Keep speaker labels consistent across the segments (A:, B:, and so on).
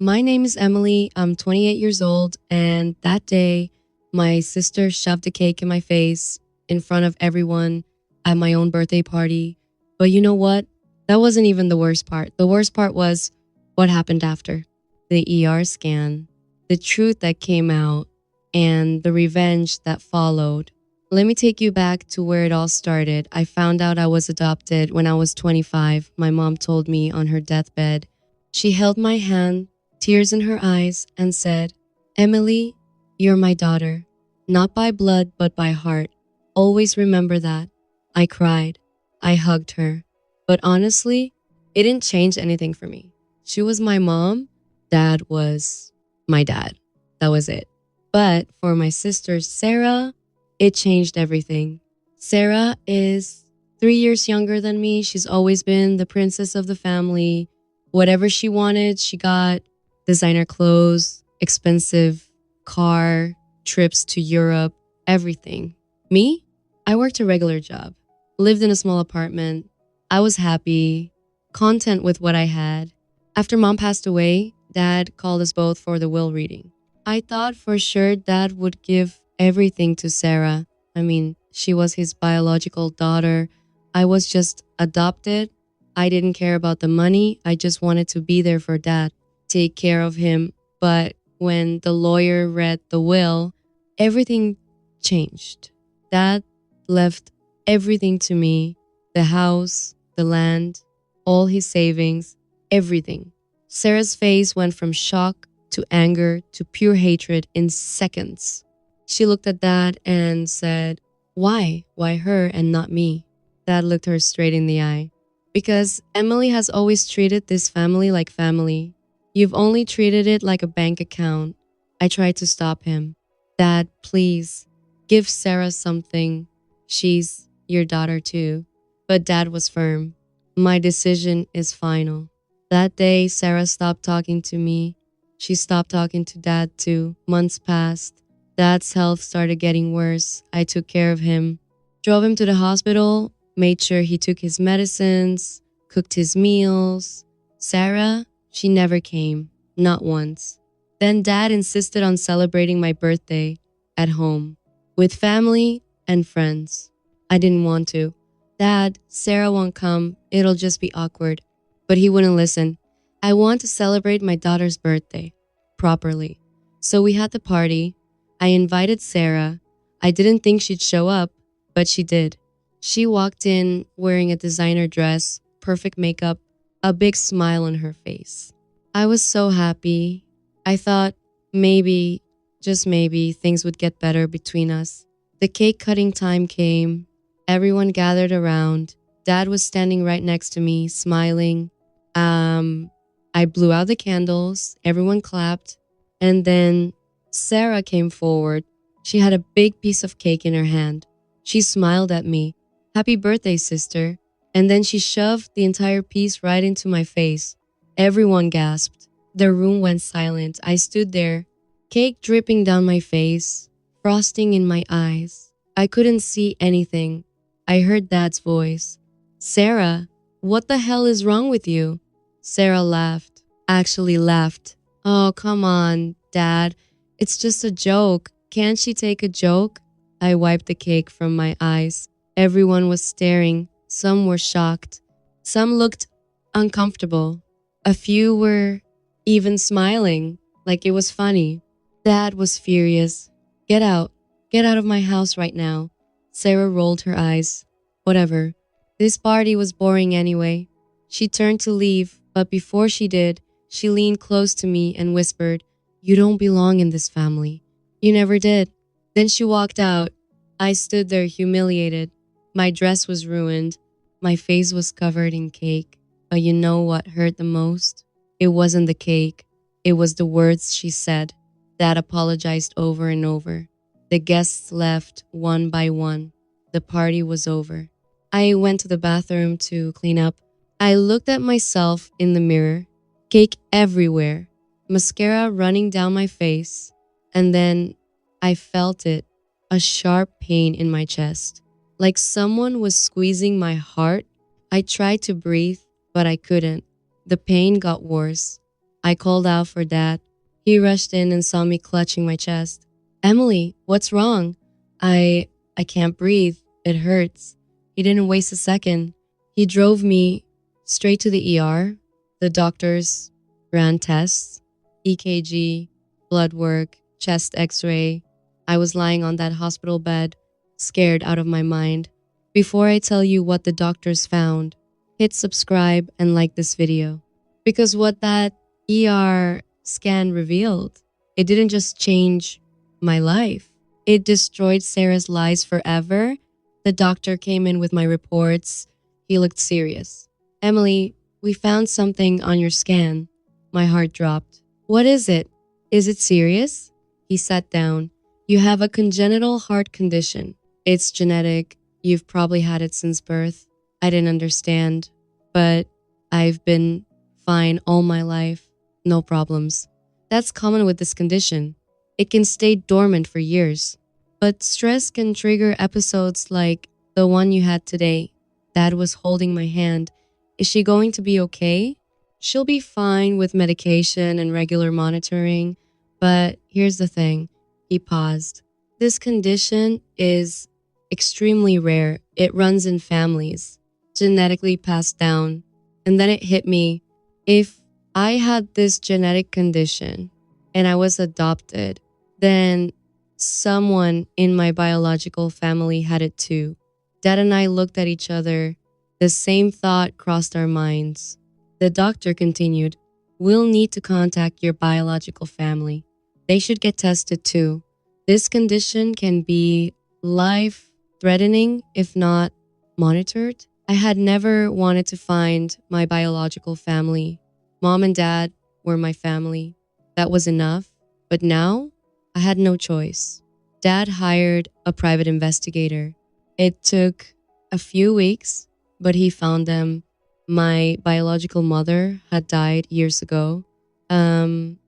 A: My name is Emily. I'm 28 years old, and that day, my sister shoved a cake in my face in front of everyone at my own birthday party. But you know what? That wasn't even the worst part. The worst part was what happened after the ER scan, the truth that came out, and the revenge that followed. Let me take you back to where it all started. I found out I was adopted when I was 25. My mom told me on her deathbed. She held my hand, tears in her eyes, and said, Emily, you're my daughter, not by blood, but by heart. Always remember that. I cried. I hugged her. But honestly, it didn't change anything for me. She was my mom. Dad was my dad. That was it. But for my sister, Sarah, it changed everything. Sarah is 3 years younger than me. She's always been the princess of the family. Whatever she wanted, she got designer clothes, expensive car, trips to Europe, everything. Me? I worked a regular job, lived in a small apartment. I was happy, content with what I had. After mom passed away, dad called us both for the will reading. I thought for sure dad would give everything to Sarah. I mean, she was his biological daughter. I was just adopted. I didn't care about the money. I just wanted to be there for dad, take care of him. But when the lawyer read the will, everything changed. Dad left everything to me, the house, the land, all his savings, everything. Sarah's face went from shock to anger to pure hatred in seconds. She looked at Dad and said, Why? Why her and not me? Dad looked her straight in the eye. Because Emily has always treated this family like family. You've only treated it like a bank account. I tried to stop him. Dad, please, give Sarah something. She's your daughter too. But Dad was firm. My decision is final. That day, Sarah stopped talking to me. She stopped talking to Dad too. Months passed. Dad's health started getting worse. I took care of him, drove him to the hospital, made sure he took his medicines, cooked his meals. Sarah, she never came, not once. Then Dad insisted on celebrating my birthday at home with family and friends. I didn't want to. Dad, Sarah won't come. It'll just be awkward. But he wouldn't listen. I want to celebrate my daughter's birthday properly. So we had the party. I invited Sarah. I didn't think she'd show up, but she did. She walked in wearing a designer dress, perfect makeup, a big smile on her face. I was so happy. I thought maybe, just maybe, things would get better between us. The cake cutting time came. Everyone gathered around. Dad was standing right next to me, smiling. I blew out the candles. Everyone clapped. And then Sarah came forward. She had a big piece of cake in her hand. She smiled at me. Happy birthday, sister. And then she shoved the entire piece right into my face. Everyone gasped. The room went silent. I stood there, cake dripping down my face, frosting in my eyes. I couldn't see anything. I heard Dad's voice. Sarah, what the hell is wrong with you? Sarah laughed. Actually laughed. Oh, come on, Dad. It's just a joke. Can't she take a joke? I wiped the cake from my eyes. Everyone was staring. Some were shocked. Some looked uncomfortable. A few were even smiling, like it was funny. Dad was furious. Get out. Get out of my house right now. Sarah rolled her eyes. Whatever. This party was boring anyway. She turned to leave, but before she did, she leaned close to me and whispered, You don't belong in this family. You never did. Then she walked out. I stood there humiliated. My dress was ruined. My face was covered in cake. But you know what hurt the most? It wasn't the cake. It was the words she said. Dad apologized over and over. The guests left one by one. The party was over. I went to the bathroom to clean up. I looked at myself in the mirror. Cake everywhere. Mascara running down my face. And then I felt it. A sharp pain in my chest. Like someone was squeezing my heart. I tried to breathe, but I couldn't. The pain got worse. I called out for Dad. He rushed in and saw me clutching my chest. Emily, what's wrong? I can't breathe. It hurts. He didn't waste a second. He drove me straight to the ER. The doctors ran tests, EKG, blood work, chest x-ray. I was lying on that hospital bed, scared out of my mind. Before I tell you what the doctors found, hit subscribe and like this video. Because what that ER scan revealed, it didn't just change my life. It destroyed Sarah's lives forever. The doctor came in with my reports. He looked serious. Emily, we found something on your scan. My heart dropped. What is it? Is it serious? He sat down. You have a congenital heart condition. It's genetic. You've probably had it since birth. I didn't understand, but I've been fine all my life. No problems. That's common with this condition. It can stay dormant for years. But stress can trigger episodes like the one you had today. Dad was holding my hand. Is she going to be okay? She'll be fine with medication and regular monitoring. But here's the thing. He paused. This condition is extremely rare. It runs in families, genetically passed down. And then it hit me. If I had this genetic condition and I was adopted, then someone in my biological family had it too. Dad and I looked at each other. The same thought crossed our minds. The doctor continued, we'll need to contact your biological family. They should get tested too. This condition can be life-threatening if not monitored. I had never wanted to find my biological family. Mom and Dad were my family. That was enough. But now, I had no choice. Dad hired a private investigator. It took a few weeks, but he found them. My biological mother had died years ago from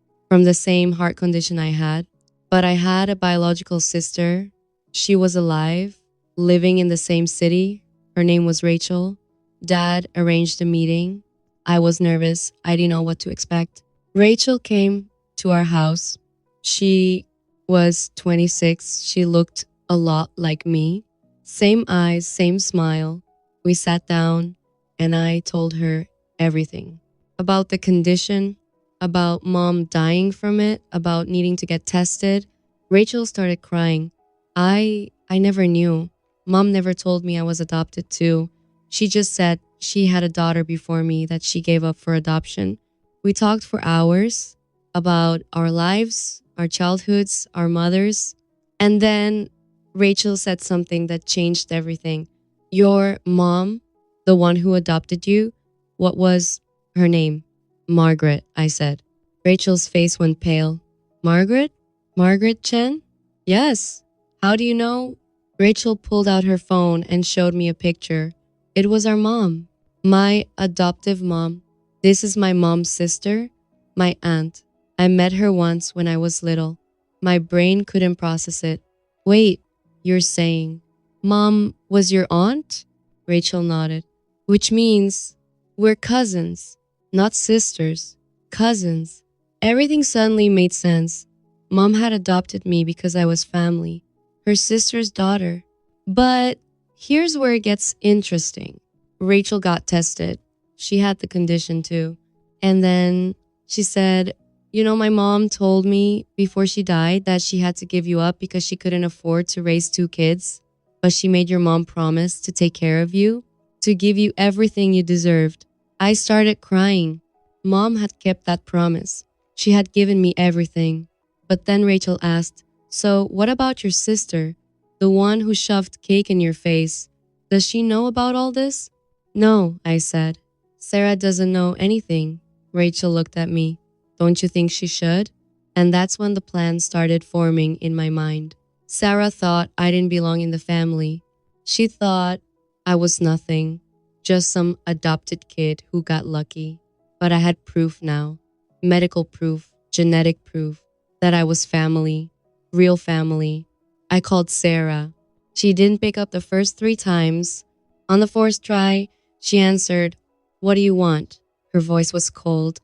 A: the same heart condition I had. But I had a biological sister. She was alive, living in the same city. Her name was Rachel. Dad arranged a meeting. I was nervous. I didn't know what to expect. Rachel came to our house. She was 26. She looked a lot like me. Same eyes, same smile. We sat down and I told her everything about the condition, about mom dying from it, about needing to get tested. Rachel started crying. I never knew. Mom never told me I was adopted too. She just said she had a daughter before me that she gave up for adoption. We talked for hours about our lives, our childhoods, our mothers. And then Rachel said something that changed everything. Your mom, the one who adopted you, what was her name? Margaret, I said. Rachel's face went pale. Margaret? Margaret Chen? Yes. How do you know? Rachel pulled out her phone and showed me a picture. It was our mom. My adoptive mom. This is my mom's sister, my aunt. I met her once when I was little. My brain couldn't process it. Wait, you're saying Mom was your aunt? Rachel nodded. Which means we're cousins, not sisters. Cousins. Everything suddenly made sense. Mom had adopted me because I was family, her sister's daughter. But here's where it gets interesting. Rachel got tested. She had the condition too. And then she said, you know, my mom told me before she died that she had to give you up because she couldn't afford to raise 2 kids. But she made your mom promise to take care of you, to give you everything you deserved. I started crying. Mom had kept that promise. She had given me everything. But then Rachel asked, so what about your sister, the one who shoved cake in your face? Does she know about all this? No, I said. Sarah doesn't know anything. Rachel looked at me. Don't you think she should? And that's when the plan started forming in my mind. Sarah thought I didn't belong in the family. She thought I was nothing, just some adopted kid who got lucky. But I had proof now, medical proof, genetic proof, that I was family, real family. I called Sarah. She didn't pick up the first 3 times. On the 4th try, she answered, what do you want? Her voice was cold.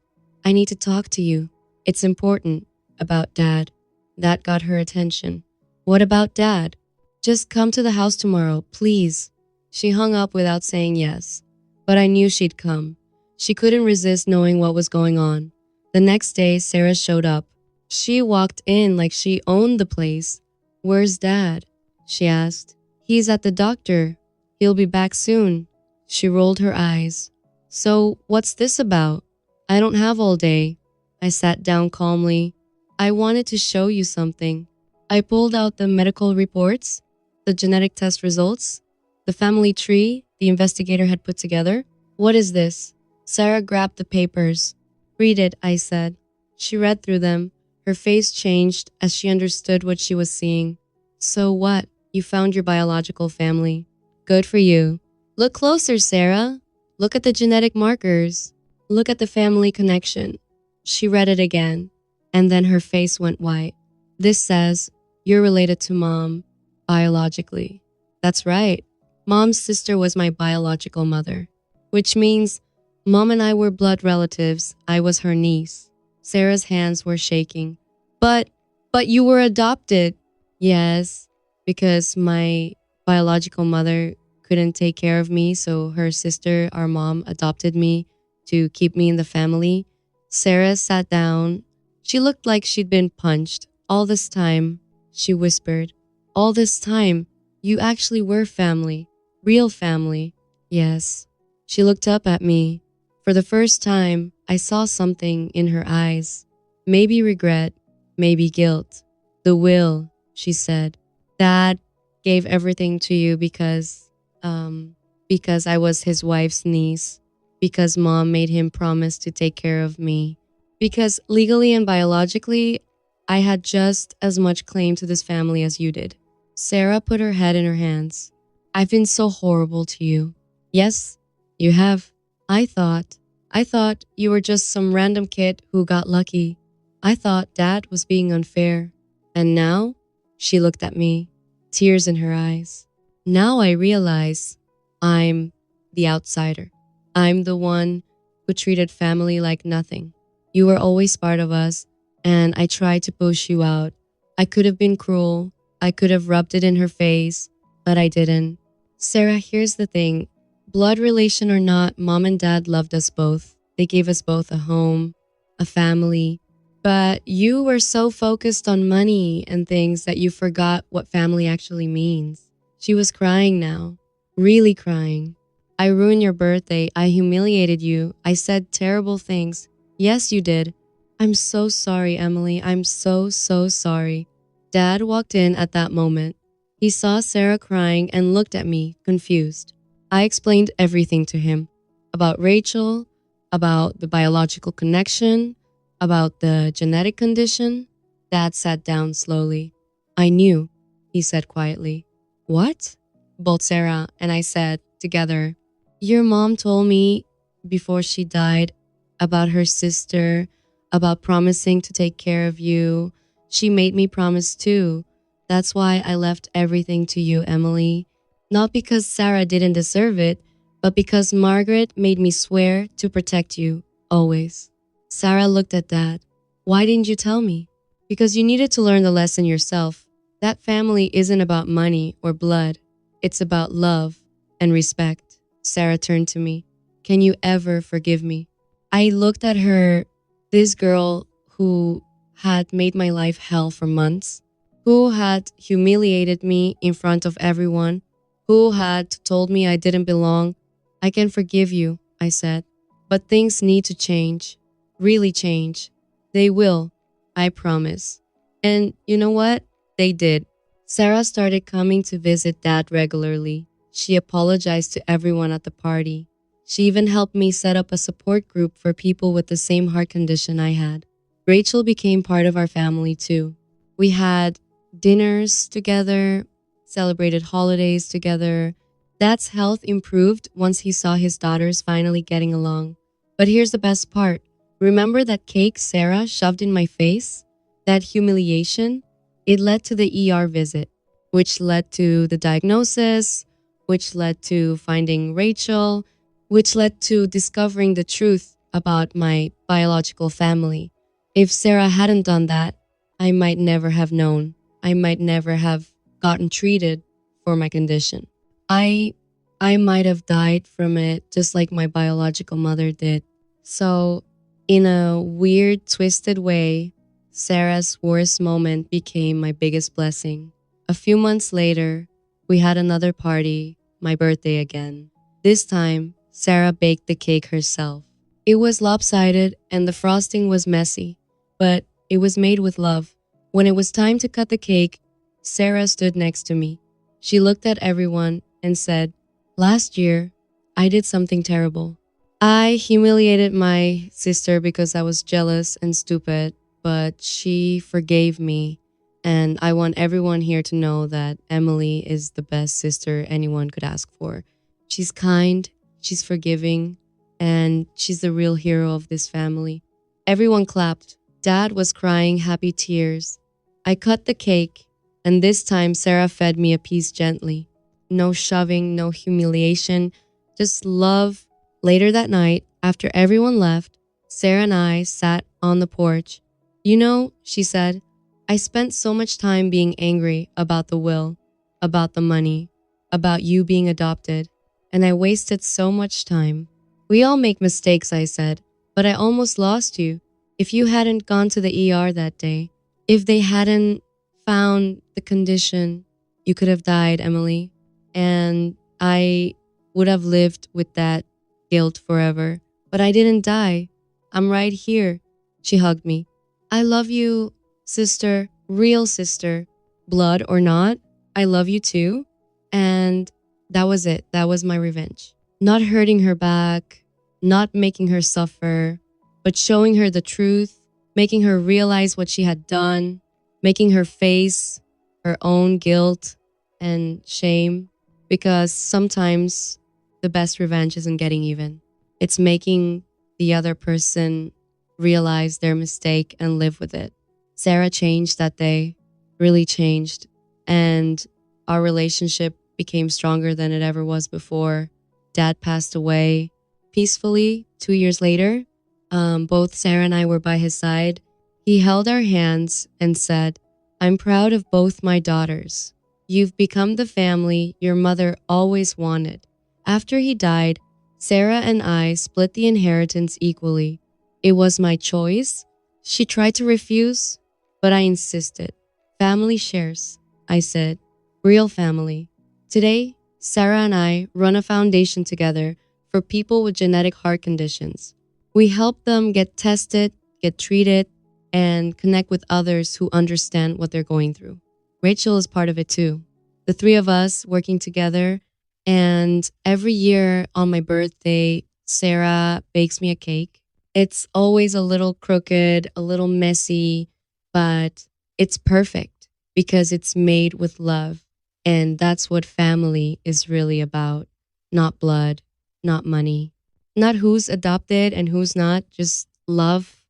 A: I need to talk to you. It's important. About Dad. That got her attention. What about Dad? Just come to the house tomorrow, please. She hung up without saying yes. But I knew she'd come. She couldn't resist knowing what was going on. The next day, Sarah showed up. She walked in like she owned the place. Where's Dad? She asked. He's at the doctor. He'll be back soon. She rolled her eyes. So, what's this about? I don't have all day. I sat down calmly. I wanted to show you something. I pulled out the medical reports, the genetic test results, the family tree the investigator had put together. What is this? Sarah grabbed the papers. Read it, I said. She read through them. Her face changed as she understood what she was seeing. So what? You found your biological family. Good for you. Look closer, Sarah. Look at the genetic markers. Look at the family connection. She read it again, and then her face went white. This says, you're related to Mom, biologically. That's right. Mom's sister was my biological mother, which means Mom and I were blood relatives. I was her niece. Sarah's hands were shaking. But you were adopted. Yes, because my biological mother couldn't take care of me, so her sister, our mom, adopted me to keep me in the family. Sarah sat down. She looked like she'd been punched. All this time, she whispered, all this time, you actually were family. Real family. Yes. She looked up at me. For the first time, I saw something in her eyes. Maybe regret, maybe guilt. The will, she said. Dad gave everything to you because I was his wife's niece. Because Mom made him promise to take care of me. Because legally and biologically, I had just as much claim to this family as you did. Sarah put her head in her hands. I've been so horrible to you. Yes, you have. I thought you were just some random kid who got lucky. I thought Dad was being unfair. And now, she looked at me, tears in her eyes. Now I realize I'm the outsider. I'm the one who treated family like nothing. You were always part of us, and I tried to push you out. I could have been cruel. I could have rubbed it in her face, but I didn't. Sarah, here's the thing. Blood relation or not, Mom and Dad loved us both. They gave us both a home, a family. But you were so focused on money and things that you forgot what family actually means. She was crying now, really crying. I ruined your birthday. I humiliated you. I said terrible things. Yes, you did. I'm so sorry, Emily. I'm so sorry. Dad walked in at that moment. He saw Sarah crying and looked at me, confused. I explained everything to him. About Rachel, about the biological connection, about the genetic condition. Dad sat down slowly. I knew, he said quietly. What? Both Sarah and I said together. Your mom told me before she died about her sister, about promising to take care of you. She made me promise too. That's why I left everything to you, Emily. Not because Sarah didn't deserve it, but because Margaret made me swear to protect you, always. Sarah looked at Dad. Why didn't you tell me? Because you needed to learn the lesson yourself. That family isn't about money or blood. It's about love and respect. Sarah turned to me. Can you ever forgive me? I looked at her, this girl who had made my life hell for months, who had humiliated me in front of everyone, who had told me I didn't belong. I can forgive you, I said. But things need to change. Really change. They will. I promise. And you know what? They did. Sarah started coming to visit Dad regularly. She apologized to everyone at the party. She even helped me set up a support group for people with the same heart condition I had. Rachel became part of our family too. We had dinners together, celebrated holidays together. Dad's health improved once he saw his daughters finally getting along. But here's the best part. Remember that cake Sarah shoved in my face? That humiliation? It led to the ER visit, which led to the diagnosis, which led to finding Rachel, which led to discovering the truth about my biological family. If Sarah hadn't done that, I might never have known. I might never have gotten treated for my condition. I I might have died from it just like my biological mother did. So, in a weird, twisted way, Sarah's worst moment became my biggest blessing. A few months later, we had another party, my birthday again. This time, Sarah baked the cake herself. It was lopsided and the frosting was messy, but it was made with love. When it was time to cut the cake, Sarah stood next to me. She looked at everyone and said, "Last year, I did something terrible. I humiliated my sister because I was jealous and stupid, but she forgave me. And I want everyone here to know that Emily is the best sister anyone could ask for. She's kind, she's forgiving, and she's the real hero of this family." Everyone clapped. Dad was crying happy tears. I cut the cake, and this time Sarah fed me a piece gently. No shoving, no humiliation, just love. Later that night, after everyone left, Sarah and I sat on the porch. "You know," she said, "I spent so much time being angry about the will, about the money, about you being adopted, and I wasted so much time." "We all make mistakes," I said, "but I almost lost you. If you hadn't gone to the ER that day, if they hadn't found the condition, you could have died, Emily. And I would have lived with that guilt forever. But I didn't die. I'm right here." She hugged me. "I love you, sister, real sister, blood or not. I love you too." And that was it. That was my revenge. Not hurting her back, not making her suffer, but showing her the truth, making her realize what she had done, making her face her own guilt and shame. Because sometimes the best revenge isn't getting even, it's making the other person realize their mistake and live with it. Sarah changed that day, really changed, and our relationship became stronger than it ever was before. Dad passed away peacefully 2 years later. Both Sarah and I were by his side. He held our hands and said, "I'm proud of both my daughters. You've become the family your mother always wanted." After he died, Sarah and I split the inheritance equally. It was my choice. She tried to refuse, but I insisted. "Family shares," I said. "Real family." Today, Sarah and I run a foundation together for people with genetic heart conditions. We help them get tested, get treated, and connect with others who understand what they're going through. Rachel is part of it too. The three of us working together, and every year on my birthday, Sarah bakes me a cake. It's always a little crooked, a little messy, but it's perfect because it's made with love. And that's what family is really about. Not blood, not money, not who's adopted and who's not, just love